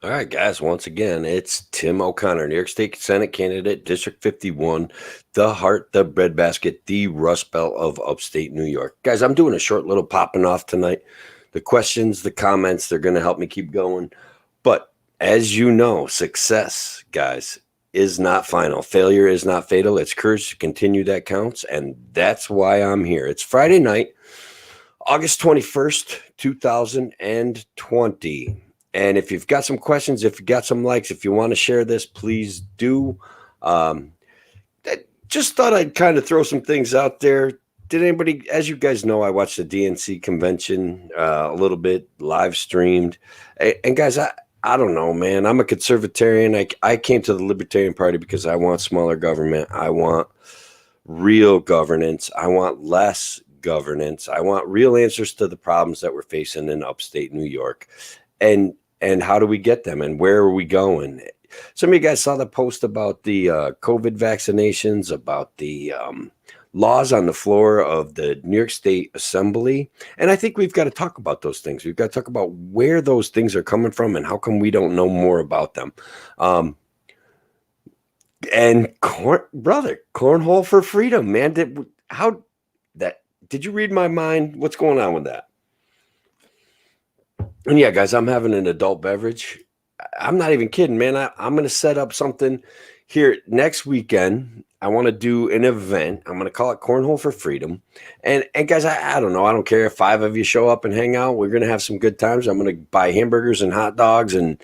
All right, guys, once again, it's Tim O'Connor, New York State Senate candidate, District 51, the heart, the breadbasket, the Rust Belt of upstate New York. Guys, I'm doing a short little popping off tonight. The questions, the comments, they're going to help me keep going. But as you know, success, guys, is not final. Failure is not fatal. It's courage to continue that counts. And that's why I'm here. It's Friday night, August 21st, 2020. And if you've got some questions, if you got some likes, if you want to share this, please do. Um, just thought I'd kind of throw some things out there. Did anybody, as you guys know, I watched the DNC convention a little bit, live streamed. And guys, I don't know, man. I'm a conservatarian. I came to the Libertarian Party because I want smaller government. I want real governance. I want less governance. I want real answers to the problems that we're facing in upstate New York. And how do we get them and where are we going? Some of you guys saw the post about the COVID vaccinations, about the laws on the floor of the New York State Assembly. And I think we've got to talk about those things. We've got to talk about where those things are coming from and how come we don't know more about them. And Cornhole for Freedom, man. Did you read my mind? What's going on with that? And yeah, guys, I'm having an adult beverage. I'm not even kidding, man. I'm going to set up something here next weekend. I want to do an event. I'm going to call it Cornhole for Freedom. And guys, I don't know. I don't care if 5 of you show up and hang out. We're going to have some good times. I'm going to buy hamburgers and hot dogs and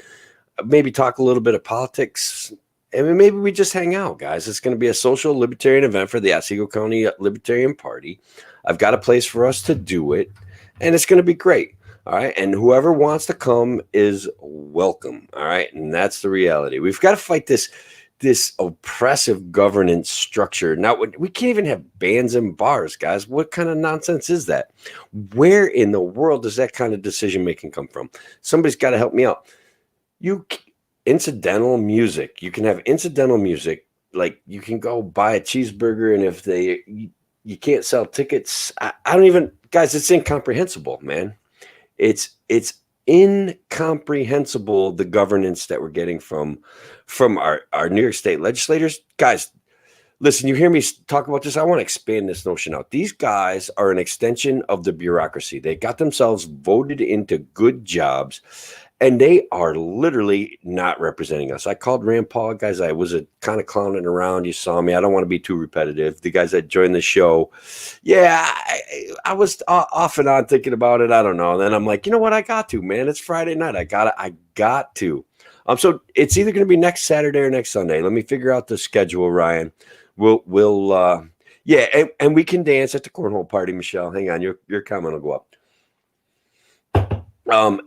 maybe talk a little bit of politics. And maybe we just hang out, guys. It's going to be a social libertarian event for the Otsego County Libertarian Party. I've got a place for us to do it, and it's going to be great. All right. And whoever wants to come is welcome. All right. And that's the reality. We've got to fight this oppressive governance structure. Now, we can't even have bans and bars, guys. What kind of nonsense is that? Where in the world does that kind of decision making come from? Somebody's got to help me out. Incidental music. You can have incidental music. Like you can go buy a cheeseburger, and if you can't sell tickets, I don't even, guys, it's incomprehensible, man. It's incomprehensible, the governance that we're getting from our New York State legislators. Guys, listen, you hear me talk about this. I want to expand this notion out. These guys are an extension of the bureaucracy. They got themselves voted into good jobs, and they are literally not representing us. I called Rand Paul, guys. I was kind of clowning around. You saw me. I don't want to be too repetitive. The guys that joined the show, yeah, I was off and on thinking about it. I don't know. Then I'm like, you know what? I got to, man. It's Friday night. I got to. So it's either going to be next Saturday or next Sunday. Let me figure out the schedule, Ryan. Yeah, and we can dance at the cornhole party, Michelle. Hang on, your comment will go up.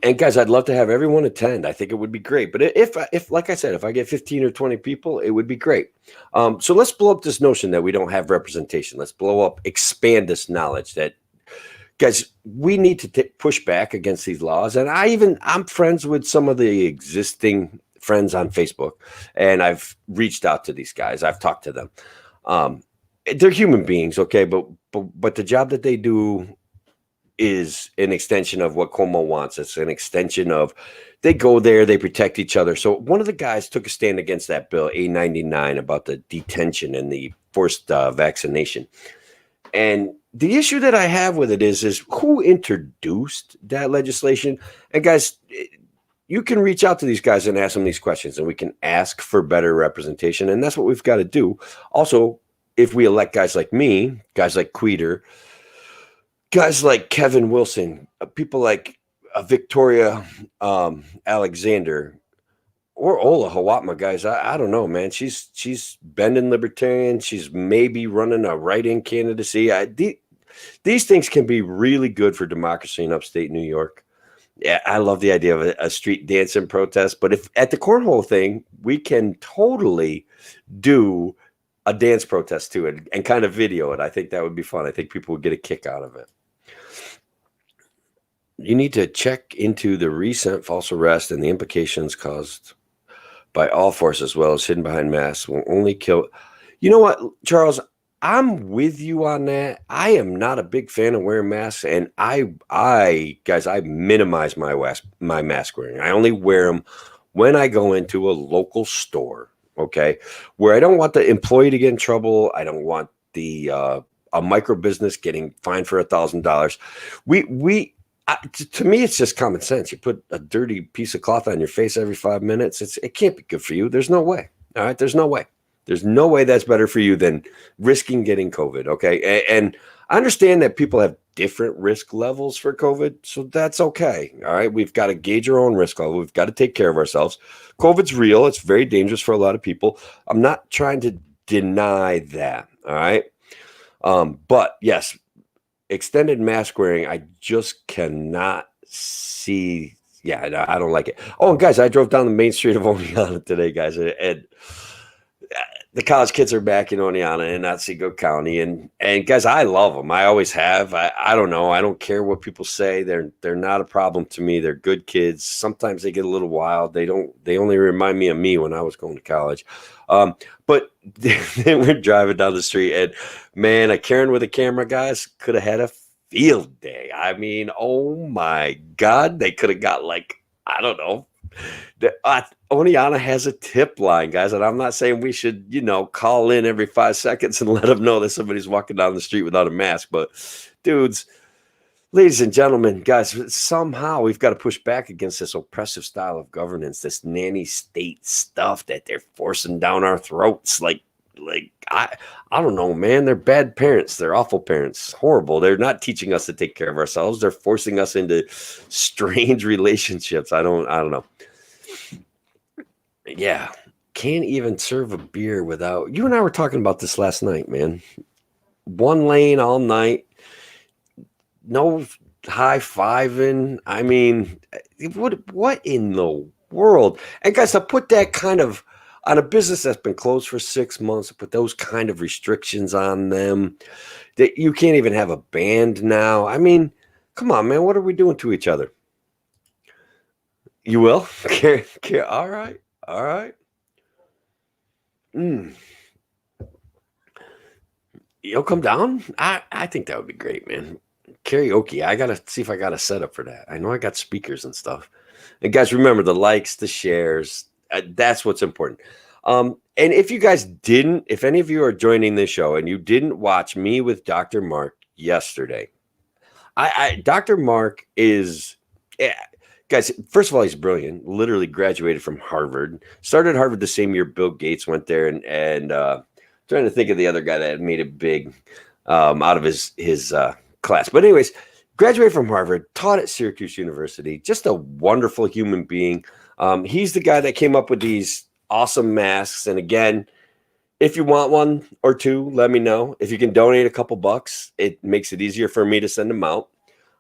And guys, I'd love to have everyone attend. I think it would be great. But if like I said, if I get 15 or 20 people, it would be great. So let's blow up this notion that we don't have representation. Let's expand this knowledge that, guys, we need to push back against these laws. And I'm friends with some of the existing friends on Facebook, and I've reached out to these guys. I've talked to them. They're human beings, okay, but the job that they do is an extension of what Cuomo wants. It's an extension of, they go there, they protect each other. So one of the guys took a stand against that bill, A99, about the detention and the forced vaccination. And the issue that I have with it is who introduced that legislation? And guys, you can reach out to these guys and ask them these questions, and we can ask for better representation. And that's what we've got to do. Also, if we elect guys like me, guys like Queter, guys like Kevin Wilson, people like Victoria Alexander, or Ola Hawatma, guys. I don't know, man. She's bending libertarian. She's maybe running a write-in candidacy. These things can be really good for democracy in upstate New York. Yeah, I love the idea of a street dancing protest. But if at the cornhole thing, we can totally do a dance protest to it and kind of video it. I think that would be fun. I think people would get a kick out of it. You need to check into the recent false arrest and the implications caused by all forces, as well as hidden behind masks, will only kill. You know what, Charles? I'm with you on that. I am not a big fan of wearing masks, and I minimize my mask wearing. I only wear them when I go into a local store, okay, where I don't want the employee to get in trouble. I don't want the a micro business getting fined for $1,000. To me, it's just common sense. You put a dirty piece of cloth on your face every 5 minutes. It can't be good for you. There's no way. All right, there's no way. There's no way that's better for you than risking getting COVID. Okay, and I understand that people have different risk levels for COVID, so that's okay. All right, we've got to gauge our own risk level. We've got to take care of ourselves. COVID's real. It's very dangerous for a lot of people. I'm not trying to deny that. All right, but yes, extended mask wearing, I just cannot see. Yeah, I don't like it. Oh, and guys, I drove down the main street of Oneonta today, guys, and the college kids are back in Oneonta and Otsego County, and guys, I love them. I always have. I don't know. I don't care what people say. They're not a problem to me. They're good kids. Sometimes they get a little wild. They only remind me of me when I was going to college. But they were driving down the street, and man, a Karen with a camera, guys, could have had a field day. I mean, oh my God, they could have got like, I don't know. Oneonta has a tip line, guys, and I'm not saying we should, call in every 5 seconds and let them know that somebody's walking down the street without a mask. But dudes, ladies and gentlemen, guys, somehow we've got to push back against this oppressive style of governance, this nanny state stuff that they're forcing down our throats. Like I don't know, man. They're bad parents. They're awful parents. Horrible. They're not teaching us to take care of ourselves. They're forcing us into strange relationships. I don't know. Yeah. Can't even serve a beer without. You and I were talking about this last night, man. One lane all night. No high-fiving. I mean, what in the world? And guys, to put that kind of on a business that's been closed for 6 months, to put those kind of restrictions on them, that you can't even have a band now. I mean, come on, man. What are we doing to each other? You will? All right. All right. You'll come down? I think that would be great, man. Karaoke. I got to see if I got a setup for that. I know I got speakers and stuff. And guys, remember the likes, the shares. That's what's important. And if you guys didn't, if any of you are joining this show and you didn't watch me with Dr. Mark yesterday, Dr. Mark is, guys, first of all, he's brilliant. Literally graduated from Harvard. Started Harvard the same year Bill Gates went there, and trying to think of the other guy that made it big out of his class. But anyways, graduated from Harvard, taught at Syracuse University, just a wonderful human being. He's the guy that came up with these awesome masks. And again, if you want one or two, let me know. If you can donate a couple bucks, it makes it easier for me to send them out.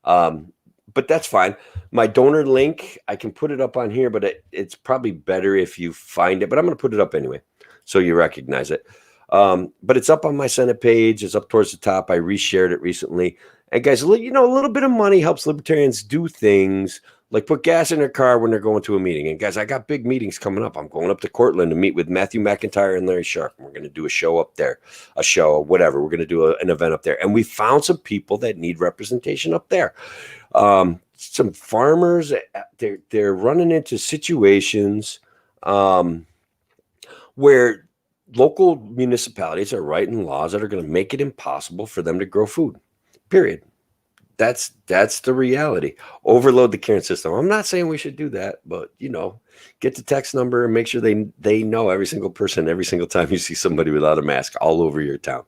But that's fine. My donor link, I can put it up on here, but it's probably better if you find it. But I'm going to put it up anyway, so you recognize it. But it's up on my Senate page. It's up towards the top. I reshared it recently. And guys, a little bit of money helps libertarians do things like put gas in their car when they're going to a meeting. And guys, I got big meetings coming up. I'm going up to Cortland to meet with Matthew McIntyre and Larry Sharp. We're going to do a show up there, whatever. We're going to do an event up there. And we found some people that need representation up there. Some farmers, they're running into situations where local municipalities are writing laws that are going to make it impossible for them to grow food. Period. That's the reality. Overload the Karen system. I'm not saying we should do that, but get the text number and make sure they know every single person every single time you see somebody without a mask all over your town.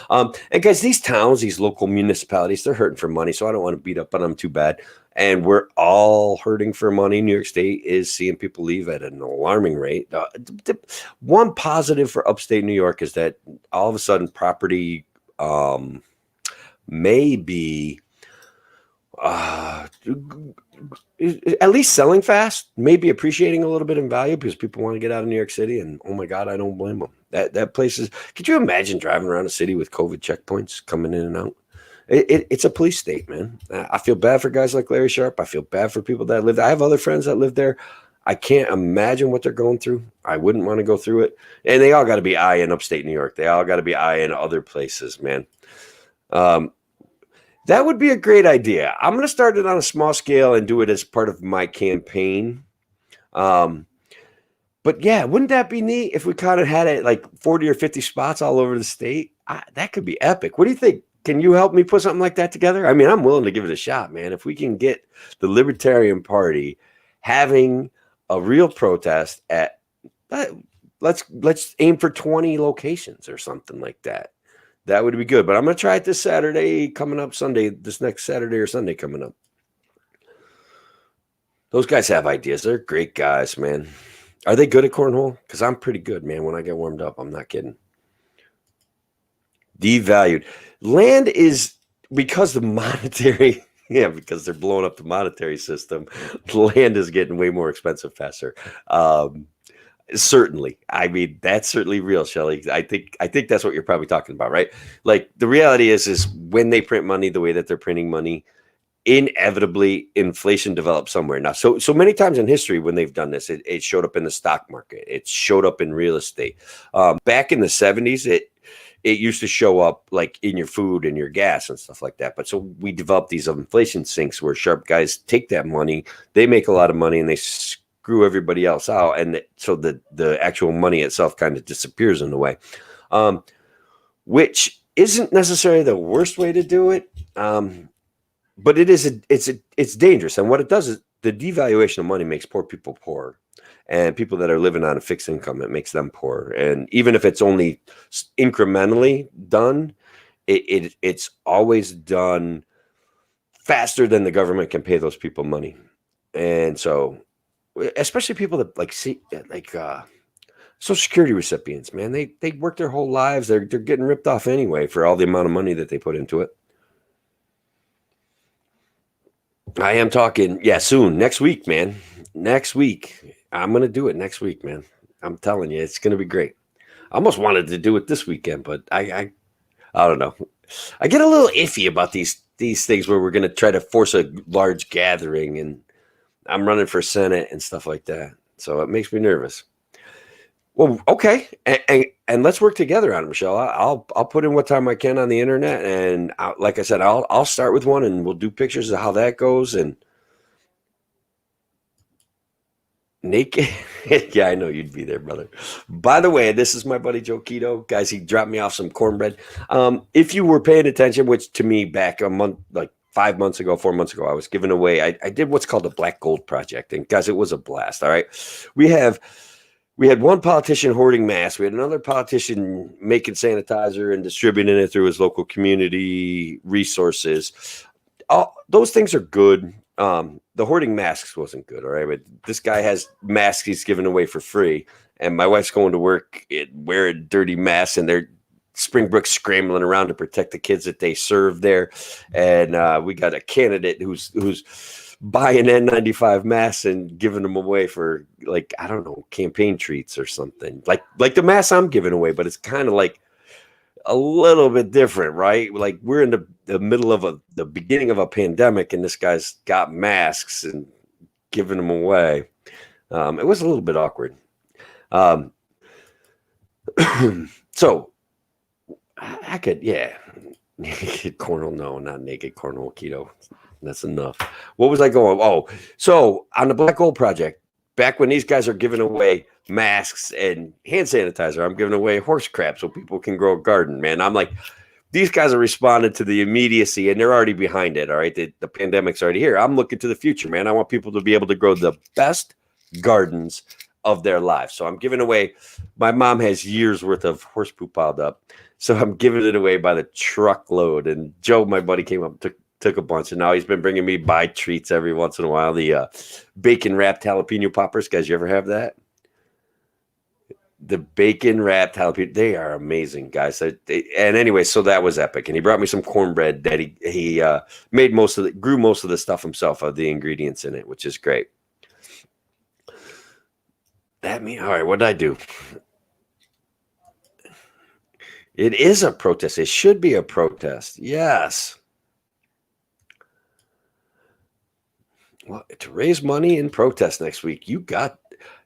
And guys, these towns, these local municipalities, they're hurting for money, so I don't want to beat up on them too bad. And we're all hurting for money. New York State is seeing people leave at an alarming rate. One positive for upstate New York is that all of a sudden property may be at least selling fast, maybe appreciating a little bit in value because people want to get out of New York City. And oh my God, I don't blame them. That place is. Could you imagine driving around a city with COVID checkpoints coming in and out? It's a police state, man. I feel bad for guys like Larry Sharp. I feel bad for people that live there. I have other friends that live there. I can't imagine what they're going through. I wouldn't want to go through it. And they all got to be in upstate New York. They all got to be in other places, man. That would be a great idea. I'm going to start it on a small scale and do it as part of my campaign. But yeah, wouldn't that be neat if we kind of had it like 40 or 50 spots all over the state? That could be epic. What do you think? Can you help me put something like that together? I mean, I'm willing to give it a shot, man. If we can get the Libertarian Party having a real protest at uh, let's aim for 20 locations or something like that. That would be good. But I'm gonna try it this Saturday coming up, Sunday, this next Saturday or Sunday coming up. Those guys have ideas. They're great guys, man. Are they good at cornhole? Because I'm pretty good, man. When I get warmed up, I'm not kidding. Devalued. Land is because the monetary, yeah, because they're blowing up the monetary system. Land is getting way more expensive faster. Certainly. I mean, that's certainly real, Shelley. I think that's what you're probably talking about, right? Like the reality is when they print money the way that they're printing money, inevitably inflation develops somewhere. Now, so many times in history when they've done this, it showed up in the stock market, it showed up in real estate. Back in the 70s, it used to show up like in your food and your gas and stuff like that. But so we developed these inflation sinks where sharp guys take that money, they make a lot of money, and they screw everybody else out, and so the actual money itself kind of disappears in a way, which isn't necessarily the worst way to do it. But it's dangerous. And what it does is the devaluation of money makes poor people poor, and people that are living on a fixed income, it makes them poor. And even if it's only incrementally done, it's always done faster than the government can pay those people money. And so, especially people that Social Security recipients, man, they work their whole lives. They're getting ripped off anyway for all the amount of money that they put into it. I am talking, yeah, soon, next week, man. Next week. I'm going to do it next week, man. I'm telling you, it's going to be great. I almost wanted to do it this weekend, but I don't know. I get a little iffy about these things where we're going to try to force a large gathering, and I'm running for Senate and stuff like that. So it makes me nervous. Well, okay, and let's work together on it, Michelle. I'll put in what time I can on the internet, and like I said, I'll start with one, and we'll do pictures of how that goes. And naked, yeah, I know you'd be there, brother. By the way, this is my buddy Joe Keto, guys. He dropped me off some cornbread. If you were paying attention, which to me back a month, like 5 months ago, 4 months ago, I was giving away. I did what's called the Black Gold Project, and guys, it was a blast. All right, we had one politician hoarding masks. We had another politician making sanitizer and distributing it through his local community resources. Those things are good. The hoarding masks wasn't good, all right? But this guy has masks he's giving away for free, and my wife's going to work wearing dirty masks, and they're Springbrook scrambling around to protect the kids that they serve there. And we got a candidate who's buying N95 masks and giving them away for, like, I don't know, campaign treats or something. Like the masks I'm giving away, but it's kind of like a little bit different, right? Like we're in the middle of the beginning of a pandemic, and this guy's got masks and giving them away. It was a little bit awkward. So I could, yeah. Naked cornhole, no, not naked cornhole, keto. That's enough. What was I going? Oh, so on the Black Gold Project, back when these guys are giving away masks and hand sanitizer, I'm giving away horse crap so people can grow a garden, man. I'm like, these guys are responding to the immediacy, and they're already behind it, all right? The pandemic's already here. I'm looking to the future, man. I want people to be able to grow the best gardens of their lives. So I'm giving away, my mom has years worth of horse poop piled up, so I'm giving it away by the truckload. And Joe, my buddy, came up and took a bunch, and now he's been bringing me buy treats every once in a while. The bacon wrapped jalapeno poppers, guys, you ever have that? The bacon wrapped jalapeno, they are amazing, guys. And anyway, so that was epic. And he brought me some cornbread that he made grew most of the stuff himself, of the ingredients in it, which is great. All right, what did I do? It is a protest. It should be a protest. Yes. Well, to raise money and protest next week,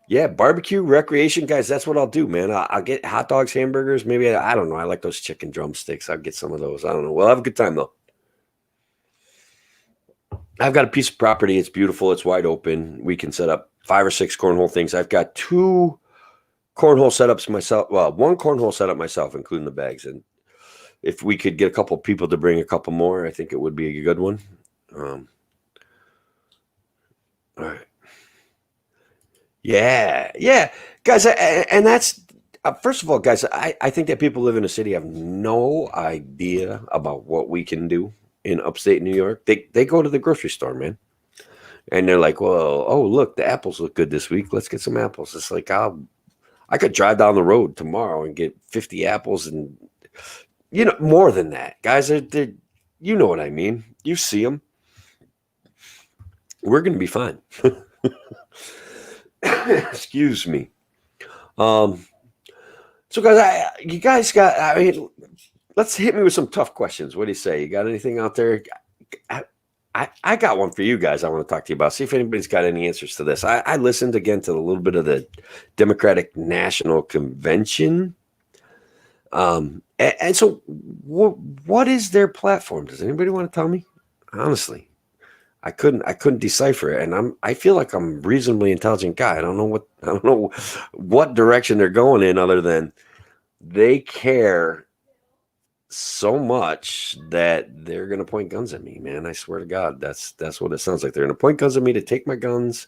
yeah, barbecue, recreation, guys. That's what I'll do, man. I'll get hot dogs, hamburgers. Maybe, I don't know. I like those chicken drumsticks. I'll get some of those. I don't know. We'll have a good time, though. I've got a piece of property. It's beautiful. It's wide open. We can set up 5 or 6 cornhole things. I've got 2 cornhole setups myself. Well, one cornhole setup myself, including the bags. And if we could get a couple people to bring a couple more, I think it would be a good one. All right. Yeah, guys. And that's first of all, guys. I think that people live in a city have no idea about what we can do in upstate New York. They go to the grocery store, man, and they're like, "Well, oh look, the apples look good this week. Let's get some apples." It's like I could drive down the road tomorrow and get 50 apples, and more than that, guys. They're you know what I mean. You see them. We're gonna be fine. Excuse me. Um, so guys, you guys got. I mean, let's hit me with some tough questions. What do you say? You got anything out there? I got one for you guys. I want to talk to you about. See if anybody's got any answers to this. I listened again to a little bit of the Democratic National Convention. And so, what is their platform? Does anybody want to tell me? Honestly, I couldn't decipher it, and I feel like I'm a reasonably intelligent guy. I don't know what direction they're going in, other than they care so much that they're going to point guns at me, man. I swear to God, that's what it sounds like. They're going to point guns at me to take my guns.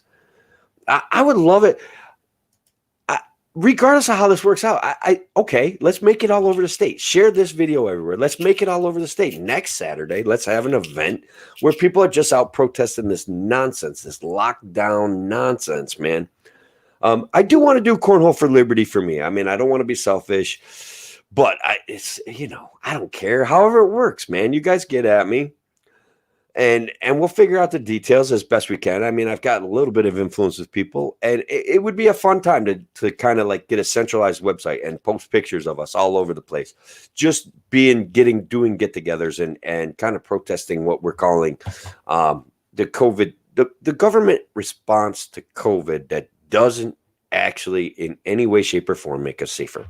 I would love it. Regardless of how this works out, okay, let's make it all over the state. Share this video everywhere. Let's make it all over the state. Next Saturday, let's have an event where people are just out protesting this nonsense, this lockdown nonsense, man. I do want to do Cornhole for Liberty for me. I mean, I don't want to be selfish, but it's I don't care. However it works, man. You guys get at me. And we'll figure out the details as best we can. I mean, I've got a little bit of influence with people, and it would be a fun time to kind of like get a centralized website and post pictures of us all over the place. Just doing get-togethers and kind of protesting what we're calling the COVID, the government response to COVID that doesn't actually in any way, shape, or form make us safer.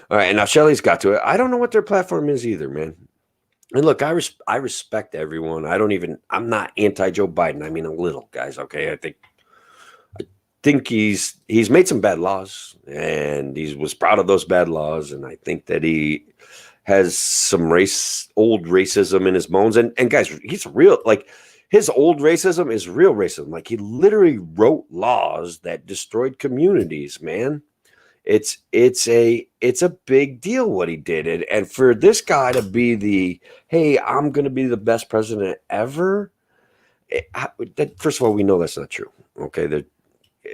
All right, and now Shelly's got to it. I don't know what their platform is either, man. And look, I respect everyone. I'm not anti-Joe Biden. I mean, a little, guys. Okay, I think he's made some bad laws, and he was proud of those bad laws. And I think that he has some old racism in his bones. And guys, he's real. Like, his old racism is real racism. Like, he literally wrote laws that destroyed communities, man. It's a big deal what he did. And for this guy to be hey, I'm going to be the best president ever. First of all, we know that's not true. Okay.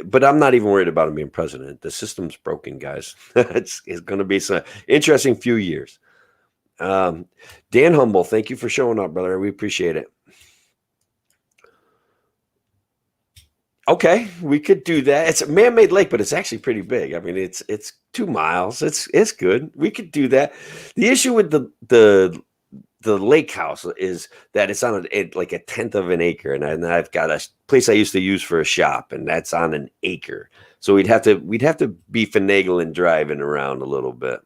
But I'm not even worried about him being president. The system's broken, guys. it's going to be some interesting few years. Dan Humble, thank you for showing up, brother. We appreciate it. Okay, we could do that. It's a man-made lake, but it's actually pretty big. I mean, it's 2 miles. It's good. We could do that. The issue with the lake house is that it's on like a tenth of an acre, and I've got a place I used to use for a shop, and that's on an acre. So we'd have to be finagling driving around a little bit.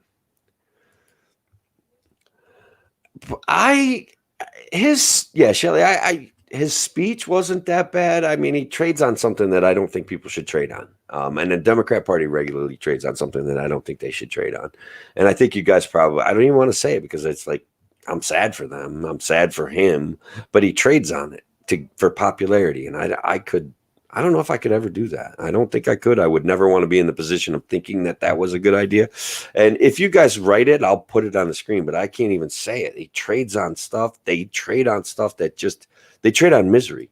Shelly, his speech wasn't that bad. I mean, he trades on something that I don't think people should trade on. And the Democrat Party regularly trades on something that I don't think they should trade on. And I think you guys probably, I don't even want to say it because it's like, I'm sad for them. I'm sad for him, but he trades on it for popularity. And I don't know if I could ever do that. I don't think I could. I would never want to be in the position of thinking that was a good idea. And if you guys write it, I'll put it on the screen, but I can't even say it. He trades on stuff. They trade on stuff they trade on misery.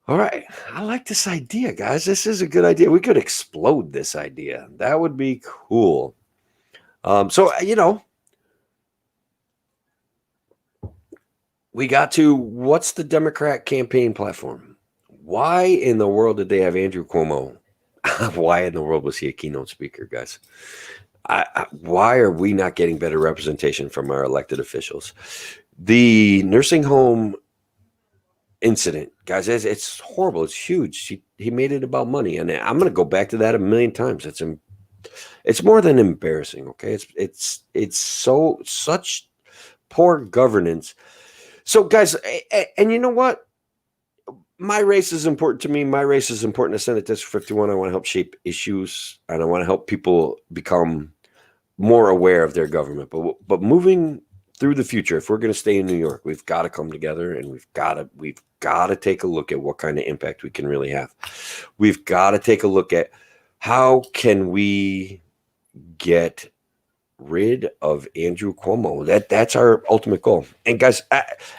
All right. I like this idea, guys. This is a good idea. We could explode this idea. That would be cool. So, we got to, what's the Democrat campaign platform? Why in the world did they have Andrew Cuomo? Why in the world was he a keynote speaker, guys? Why are we not getting better representation from our elected officials? The nursing home incident, guys, it's horrible. It's huge. He made it about money, and I'm going to go back to that a million times. It's more than embarrassing. Okay, it's such poor governance. So, guys, and you know what? my race is important to me. My race is important to Senate District 51. I want to help shape issues, and I want to help people become more aware of their government. But moving through the future, if we're going to stay in New York, we've got to come together, and we've got to take a look at what kind of impact we can really have. We've got to take a look at how can we get rid of Andrew Cuomo. That's our ultimate goal. And guys,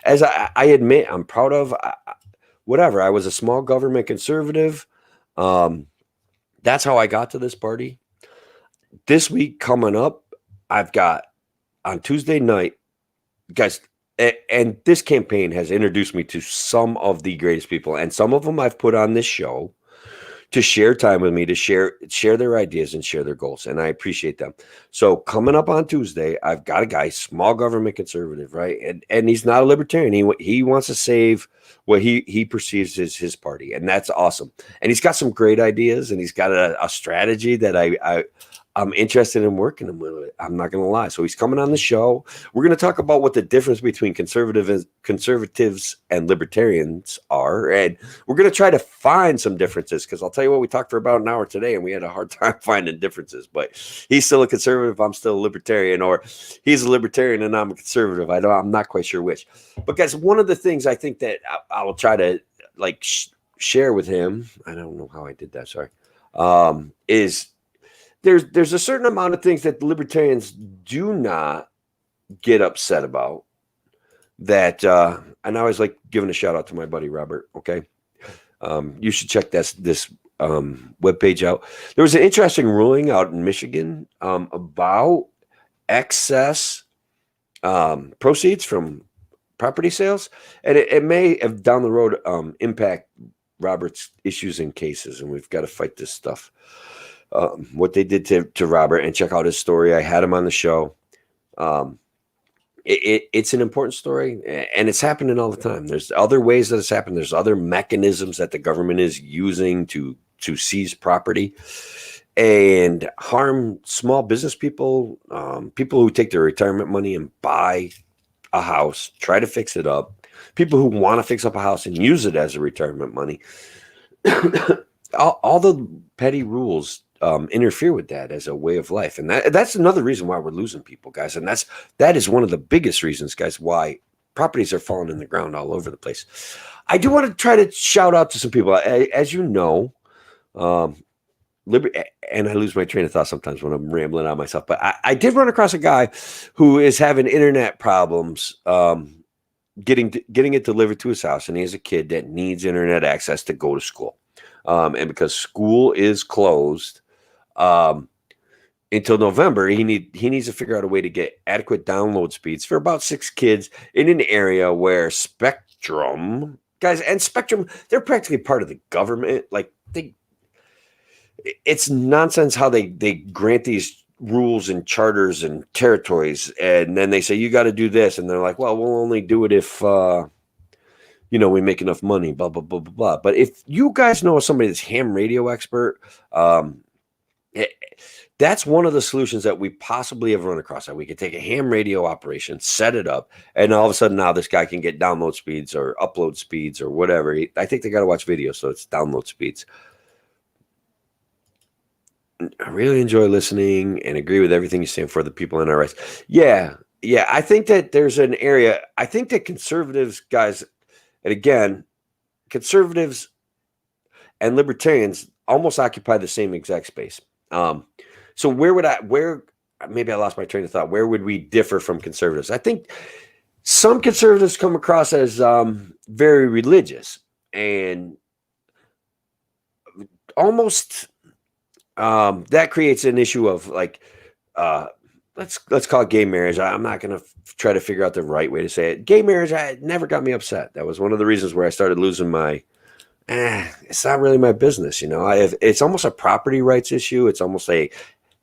as I admit, I'm proud of whatever. I was a small government conservative. Um, that's how I got to this party. This week coming up, I've got on Tuesday night, guys, and this campaign has introduced me to some of the greatest people, and some of them I've put on this show to share time with me, to share their ideas and share their goals, and I appreciate them. So coming up on Tuesday, I've got a guy, small government conservative, right, and he's not a libertarian. He wants to save what he perceives as his party, and that's awesome. And he's got some great ideas, and he's got a strategy that I'm interested in working with. I'm not going to lie. So he's coming on the show. We're going to talk about what the difference between conservatives and libertarians are. And we're going to try to find some differences, because I'll tell you what, we talked for about an hour today and we had a hard time finding differences. But he's still a conservative. I'm still a libertarian, or he's a libertarian and I'm a conservative. I'm not quite sure which. But guys, one of the things I think that I will try to share with him, I don't know how I did that, sorry, is there's a certain amount of things that the libertarians do not get upset about, that and I always like giving a shout out to my buddy Robert. Okay, you should check this webpage out. There was an interesting ruling out in Michigan about excess proceeds from property sales, and it may have down the road impact Robert's issues and cases, and we've got to fight this stuff. What they did to Robert, and check out his story. I had him on the show. It's an important story, and it's happening all the time. There's other ways that it's happened. There's other mechanisms that the government is using to seize property and harm small business people, people who take their retirement money and buy a house, try to fix it up, people who want to fix up a house and use it as a retirement money. all the petty rules interfere with that as a way of life, and that's another reason why we're losing people, guys. And that is one of the biggest reasons, guys, why properties are falling in the ground all over the place. I do want to try to shout out to some people, as you know, and I lose my train of thought sometimes when I'm rambling on myself. But I did run across a guy who is having internet problems, getting it delivered to his house, and he has a kid that needs internet access to go to school. And because school is closed until November, he needs to figure out a way to get adequate download speeds for about 6 kids in an area where Spectrum, guys, and Spectrum, they're practically part of the government. Like, it's nonsense how they grant these rules and charters and territories, and then they say you got to do this, and they're like, well, we'll only do it if we make enough money, blah, blah, blah, blah, blah. But if you guys know somebody that's ham radio expert, that's one of the solutions that we possibly have run across, that we could take a ham radio operation, set it up, and all of a sudden now this guy can get download speeds or upload speeds or whatever. I think they got to watch video, so it's download speeds. I really enjoy listening and agree with everything you say for the people in our rights. Yeah. I think that there's an area. I think that conservatives, guys, and again, conservatives and libertarians almost occupy the same exact space. So maybe I lost my train of thought. Where would we differ from conservatives? I think some conservatives come across as very religious, and almost that creates an issue of let's call it gay marriage. I'm not going to try to figure out the right way to say it. Gay marriage, never got me upset. That was one of the reasons where I started losing my, it's not really my business. It's almost a property rights issue. It's almost a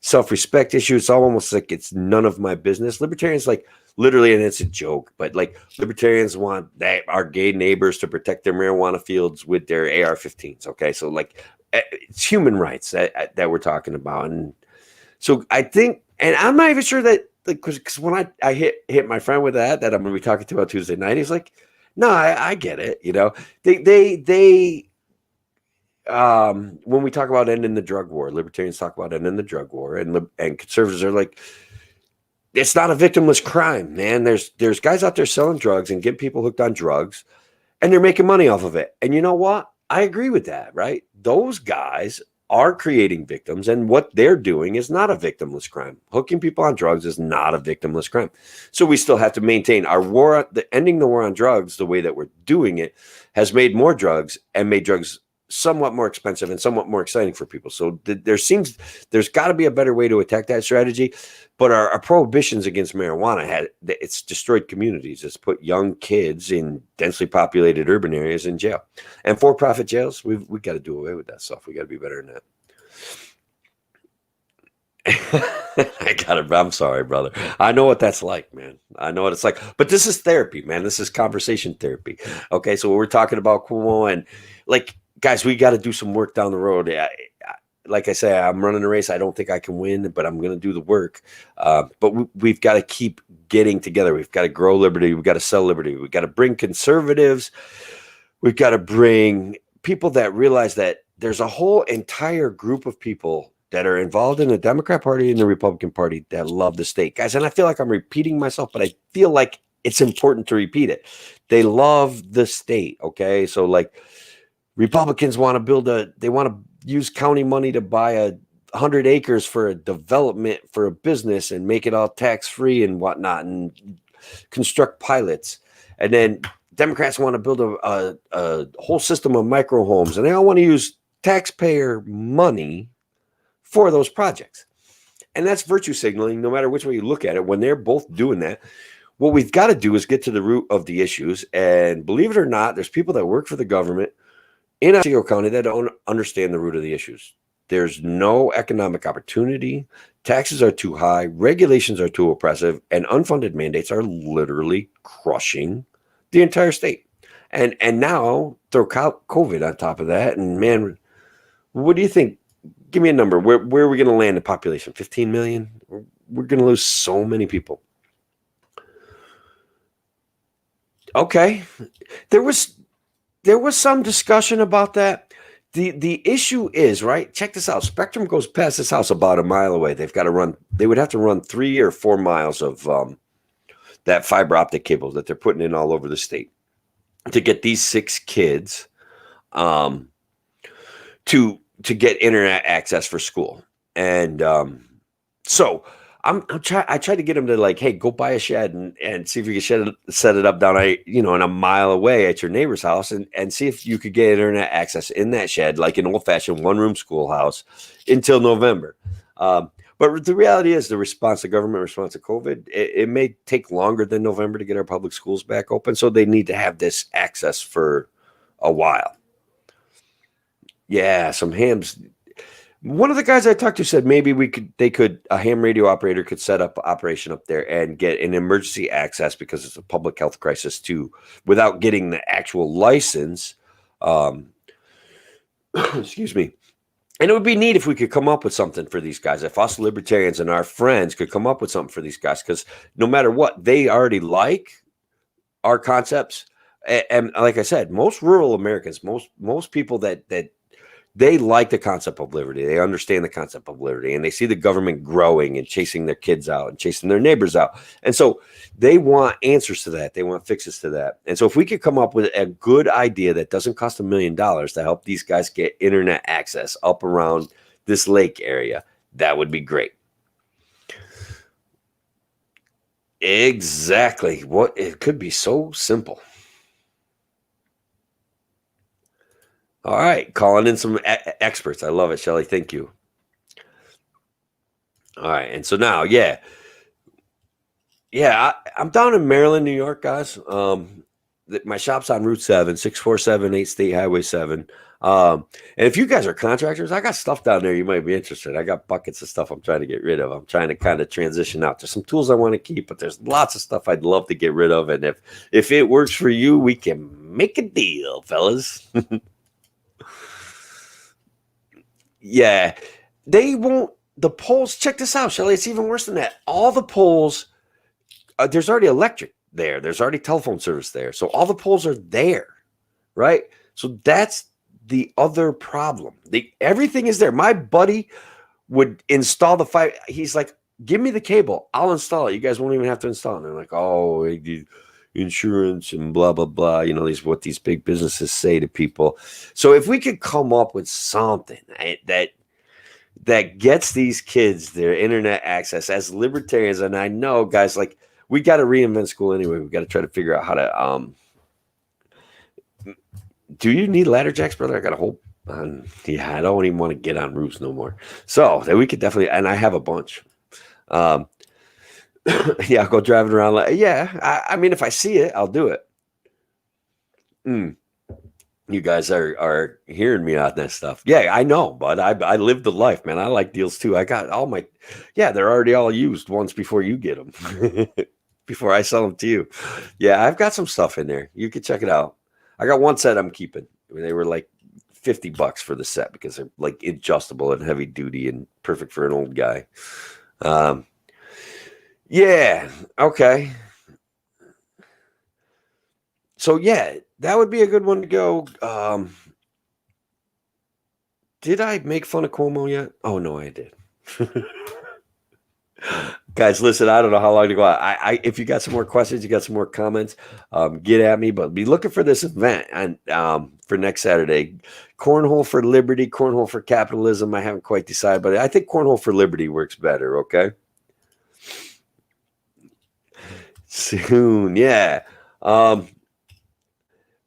self-respect issue. It's almost like it's none of my business. Libertarians, literally, and it's a joke, but libertarians want our gay neighbors to protect their marijuana fields with their AR-15s. Okay. So it's human rights that we're talking about. And so I think, and I'm not even sure that, because when I hit my friend with that I'm going to be talking to on Tuesday night, he's like, No, I get it. You know, they when we talk about ending the drug war, libertarians talk about ending the drug war, and conservatives are like, it's not a victimless crime, man. There's guys out there selling drugs and getting people hooked on drugs, and they're making money off of it. And you know what? I agree with that, right? Those guys are creating victims, and what they're doing is not a victimless crime. Hooking people on drugs is not a victimless crime. So we still have to maintain our war. Ending the war on drugs, the way that we're doing it, has made more drugs and made drugs somewhat more expensive and somewhat more exciting for people. So there's got to be a better way to attack that strategy. But our prohibitions against marijuana it's destroyed communities. It's put young kids in densely populated urban areas in jail, and for-profit jails. We got to do away with that stuff. We got to be better than that. I'm sorry, brother. I know what that's like, man. I know what it's like. But this is therapy, man. This is conversation therapy. Okay, so we're talking about Cuomo, and like, guys, we got to do some work down the road. Like I say, I'm running a race. I don't think I can win, but I'm going to do the work. But we've got to keep getting together. We've got to grow liberty. We've got to sell liberty. We've got to bring conservatives. We've got to bring people that realize that there's a whole entire group of people that are involved in the Democrat Party and the Republican Party that love the state, guys. And I feel like I'm repeating myself, but I feel like it's important to repeat it. They love the state. Okay. So like, Republicans want to they want to use county money to buy 100 acres for a development for a business and make it all tax-free and whatnot, and construct pilots. And then Democrats want to build a whole system of micro homes, and they all want to use taxpayer money for those projects. And that's virtue signaling, no matter which way you look at it. When they're both doing that, what we've got to do is get to the root of the issues. And believe it or not, there's people that work for the government in Otsego County that don't understand the root of the issues. There's no economic opportunity. Taxes are too high. Regulations are too oppressive. And unfunded mandates are literally crushing the entire state. And now throw COVID on top of that. And man, what do you think? Give me a number. Where are we going to land in population? 15 million? We're going to lose so many people. Okay. There was some discussion about that. The issue is, right, check this out. Spectrum goes past this house about a mile away. They would have to run 3 or 4 miles of that fiber optic cable that they're putting in all over the state to get these 6 kids to get internet access for school. And so I tried to get him to like, hey, go buy a shed and see if you can set it up down, in a mile away at your neighbor's house, and see if you could get internet access in that shed, like an old-fashioned one-room schoolhouse, until November. But the reality is, the government response to COVID, it may take longer than November to get our public schools back open. So they need to have this access for a while. Yeah, some hams. One of the guys I talked to said maybe a ham radio operator could set up operation up there and get an emergency access, because it's a public health crisis too, without getting the actual license. Excuse me. And it would be neat if we could come up with something for these guys. If us libertarians and our friends could come up with something for these guys, because no matter what, they already like our concepts. And like I said, most rural Americans, most people that they like the concept of liberty. They understand the concept of liberty, and they see the government growing and chasing their kids out and chasing their neighbors out. And so they want answers to that. They want fixes to that. And so if we could come up with a good idea that doesn't cost $1 million to help these guys get internet access up around this lake area, that would be great. Exactly. It could be so simple. All right, calling in some experts. I love it, Shelly. Thank you. All right, and so now, I'm down in Maryland, New York, guys. My shop's on Route 7, 6478 State Highway 7. And if you guys are contractors, I got stuff down there you might be interested. I got buckets of stuff I'm trying to get rid of. I'm trying to kind of transition out. There's some tools I want to keep, but there's lots of stuff I'd love to get rid of. And if it works for you, we can make a deal, fellas. Yeah, they won't. The poles, check this out, Shelly. It's even worse than that. All the poles, there's already electric. there. There's already telephone service there. So all the poles are there, right? So that's the other problem. Everything is there. My buddy would install the fiber. He's like, give me the cable. I'll install it. You guys won't even have to install it. And they're like, oh, insurance and blah, blah, blah. You know, what these big businesses say to people. So if we could come up with something that gets these kids their internet access as libertarians, and I know, guys, like, we got to reinvent school anyway. We've got to try to figure out how to do you need ladder jacks, brother? I got a whole yeah, I don't even want to get on roofs no more. So that we could definitely, and I have a bunch. Yeah, I'll go driving around. Yeah, I mean, if I see it, I'll do it. You guys are hearing me on that stuff. Yeah, I know, but I live the life, man. I like deals too. I got all my, yeah, they're already all used once before you get them, before I sell them to you. Yeah, I've got some stuff in there. You can check it out. I got one set I'm keeping. They were like $50 for the set because they're like adjustable and heavy duty and perfect for an old guy. Yeah. Okay. So yeah, that would be a good one to go. Did I make fun of Cuomo yet? Oh no, I did. Guys, listen, I don't know how long to go out. If you got some more questions, you got some more comments, get at me. But be looking for this event and for next Saturday. Cornhole for Liberty, Cornhole for Capitalism. I haven't quite decided, but I think Cornhole for Liberty works better, okay? Soon, yeah. But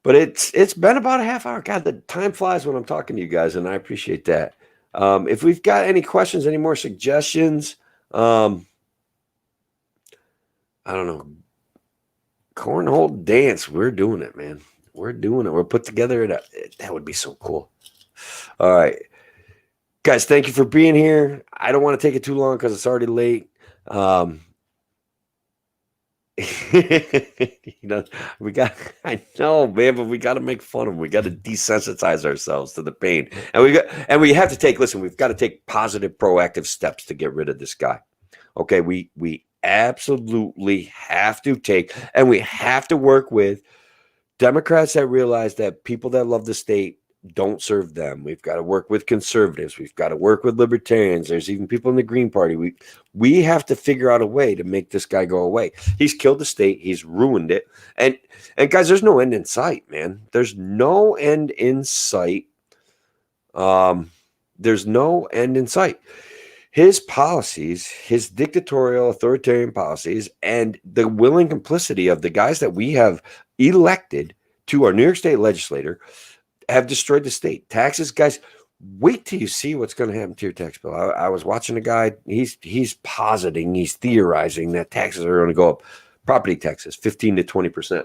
it's been about a half hour. God, the time flies when I'm talking to you guys, and I appreciate that. If we've got any questions, any more suggestions, I don't know. Cornhole dance. We're doing it, man. We're doing it. We're put together. That would be so cool. All right. Guys, thank you for being here. I don't want to take it too long because it's already late. You know, I know, man, but we got to make fun of them. We got to desensitize ourselves to the pain. And we have to we've got to take positive, proactive steps to get rid of this guy. Okay. We absolutely have to and we have to work with Democrats that realize that people that love the state don't serve them. We've got to work with conservatives. We've got to work with libertarians. There's even people in the Green Party. We have to figure out a way to make this guy go away. He's killed the state. He's ruined it. And guys, there's no end in sight, man. There's no end in sight. There's no end in sight. His policies, his dictatorial, authoritarian policies, and the willing complicity of the guys that we have elected to our New York State legislature have destroyed the state. Taxes, guys, wait till you see what's going to happen to your tax bill. I was watching a guy, he's positing, he's theorizing that taxes are going to go up. Property taxes, 15 to 20%.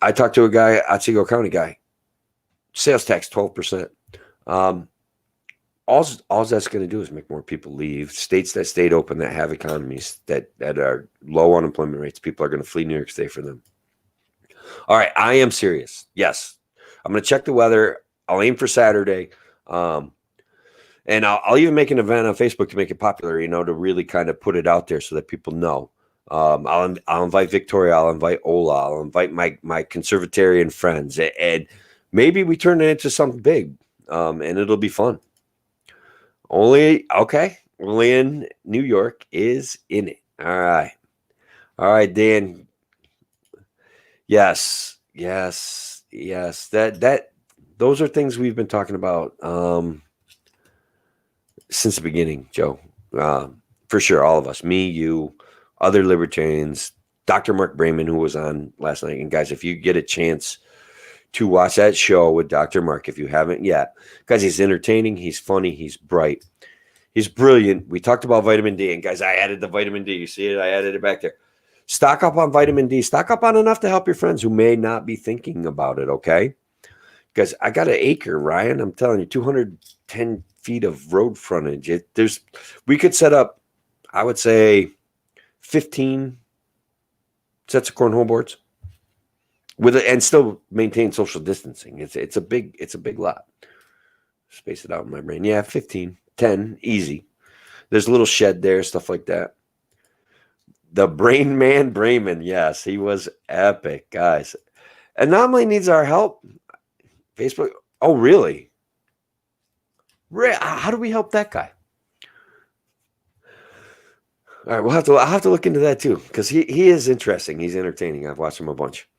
I talked to a guy, Otsego County guy, sales tax, 12%. All that's going to do is make more people leave. States that stayed open, that have economies that are low unemployment rates, people are going to flee New York State for them. All right, I am serious. Yes, I'm going to check the weather. I'll aim for Saturday, and I'll even make an event on Facebook to make it popular. You know, to really kind of put it out there so that people know. I'll invite Victoria. I'll invite Ola. I'll invite my conservatarian friends, and maybe we turn it into something big, and it'll be fun. Only in New York is in it. All right, Dan. Yes. That those are things we've been talking about since the beginning, Joe. For sure, all of us, me, you, other libertarians, Dr. Mark Brayman, who was on last night. And guys, if you get a chance to watch that show with Dr. Mark, if you haven't yet, guys, he's entertaining, he's funny, he's bright, he's brilliant. We talked about vitamin D, and guys, I added the vitamin D. You see it? I added it back there. Stock up on vitamin D. Stock up on enough to help your friends who may not be thinking about it, okay? Because I got an acre, Ryan. I'm telling you, 210 feet of road frontage. We could set up, I would say, 15 sets of cornhole boards with it, and still maintain social distancing. It's a big lot. Space it out in my brain. Yeah, 15, 10, easy. There's a little shed there, stuff like that. The Brain Man Brayman. Yes, he was epic, guys. Anomaly needs our help. Facebook. Oh, really? How do we help that guy? All right, I'll have to look into that too, because he is interesting. He's entertaining. I've watched him a bunch.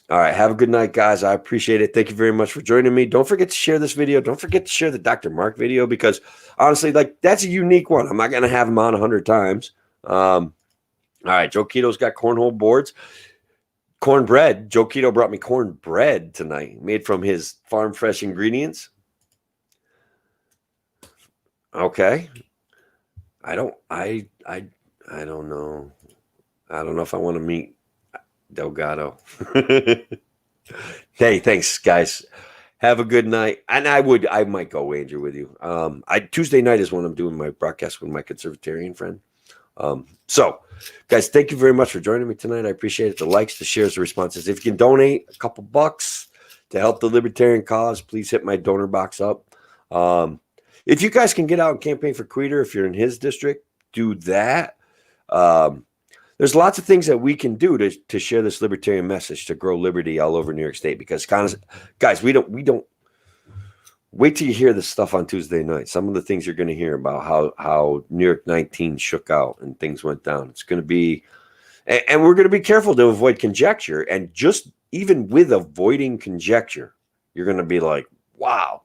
All right, have a good night, guys. I appreciate it. Thank you very much for joining me. Don't forget to share this video. Don't forget to share the Dr. Mark video, because honestly, like, that's a unique one. I'm not gonna have him on 100 times. All right, Joe Keto's got cornhole boards. Cornbread. Joe Keto brought me cornbread tonight, made from his farm fresh ingredients. Okay. I don't know. I don't know if I want to meet Delgado. Hey, thanks, guys. Have a good night. And I might go, Andrew, with you. Tuesday night is when I'm doing my broadcast with my conservatarian friend. So, guys, thank you very much for joining me tonight. I appreciate it. The likes, the shares, the responses. If you can donate a couple bucks to help the libertarian cause, please hit my donor box up. If you guys can get out and campaign for Queter, if you're in his district, do that. There's lots of things that we can do to share this libertarian message, to grow liberty all over New York State. Because, guys, we don't wait till you hear this stuff on Tuesday night. Some of the things you're going to hear about how New York 19 shook out and things went down. It's going to be, and we're going to be careful to avoid conjecture. And just even with avoiding conjecture, you're going to be like, wow.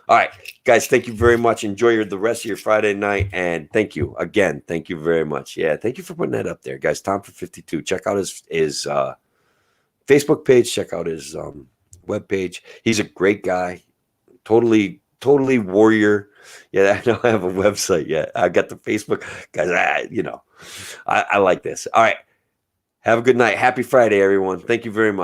All right, guys, thank you very much. Enjoy the rest of your Friday night. And thank you again. Thank you very much. Yeah, thank you for putting that up there, guys. Tom for 52. Check out his Facebook page. Check out his web page. He's a great guy. Totally warrior. Yeah, I don't have a website yet. I got the Facebook. Guys, I like this. All right. Have a good night. Happy Friday, everyone. Thank you very much.